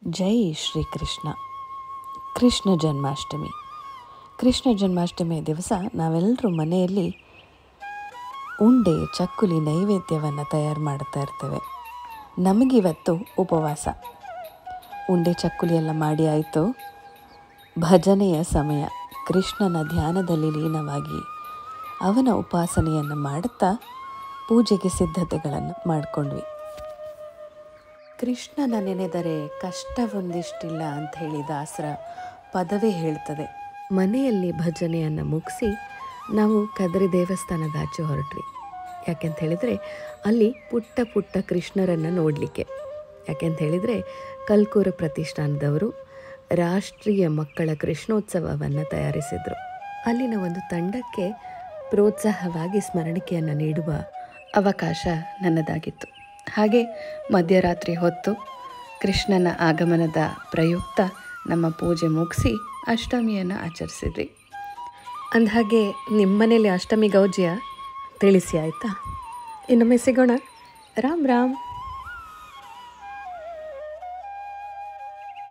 ಜೈ ಶ್ರೀಕೃಷ್ಣ. ಕೃಷ್ಣ ಜನ್ಮಾಷ್ಟಮಿ. ಕೃಷ್ಣ ಜನ್ಮಾಷ್ಟಮಿಯ ದಿವಸ ನಾವೆಲ್ಲರೂ ಮನೆಯಲ್ಲಿ ಉಂಡೆ ಚಕ್ಕುಲಿ ನೈವೇದ್ಯವನ್ನು ತಯಾರು ಮಾಡ್ತಾ ಇರ್ತೇವೆ. ನಮಗಿವತ್ತು ಉಪವಾಸ. ಉಂಡೆ ಚಕ್ಕುಲಿ ಎಲ್ಲ ಮಾಡಿ ಆಯಿತು. ಭಜನೆಯ ಸಮಯ. ಕೃಷ್ಣನ ಧ್ಯಾನದಲ್ಲಿ ಲೀನವಾಗಿ ಅವನ ಉಪಾಸನೆಯನ್ನು ಮಾಡುತ್ತಾ ಪೂಜೆಗೆ ಸಿದ್ಧತೆಗಳನ್ನು ಮಾಡಿಕೊಂಡ್ವಿ. ಕೃಷ್ಣನ ನೆನೆದರೆ ಕಷ್ಟವೊಂದಿಷ್ಟಿಲ್ಲ ಅಂಥೇಳಿ ದಾಸರ ಪದವೇ ಹೇಳ್ತದೆ. ಮನೆಯಲ್ಲಿ ಭಜನೆಯನ್ನು ಮುಗಿಸಿ ನಾವು ಕದ್ರಿ ದೇವಸ್ಥಾನದಾಚೆ ಹೊರಟ್ವಿ. ಯಾಕೆಂತ ಹೇಳಿದರೆ ಅಲ್ಲಿ ಪುಟ್ಟ ಪುಟ್ಟ ಕೃಷ್ಣರನ್ನು ನೋಡಲಿಕ್ಕೆ. ಯಾಕೆಂತ ಹೇಳಿದರೆ ಕಲ್ಕೂರ ಪ್ರತಿಷ್ಠಾನದವರು ರಾಷ್ಟ್ರೀಯ ಮಕ್ಕಳ ಕೃಷ್ಣೋತ್ಸವವನ್ನು ತಯಾರಿಸಿದರು. ಅಲ್ಲಿನ ಒಂದು ತಂಡಕ್ಕೆ ಪ್ರೋತ್ಸಾಹವಾಗಿ ಸ್ಮರಣಿಕೆಯನ್ನು ನೀಡುವ ಅವಕಾಶ ನನ್ನದಾಗಿತ್ತು. ಹಾಗೆ ಮಧ್ಯರಾತ್ರಿ ಹೊತ್ತು ಕೃಷ್ಣನ ಆಗಮನದ ಪ್ರಯುಕ್ತ ನಮ್ಮ ಪೂಜೆ ಮುಗಿಸಿ ಅಷ್ಟಮಿಯನ್ನು ಆಚರಿಸಿದ್ವಿ. ಅಂದಹಾಗೆ ನಿಮ್ಮ ಮನೇಲಿ ಅಷ್ಟಮಿ ಗೌಜಿಯ ತಿಳಿಸಿ ಆಯಿತಾ? ಇನ್ನೊಮ್ಮೆ ಸಿಗೋಣ. ರಾಮ್ ರಾಮ್.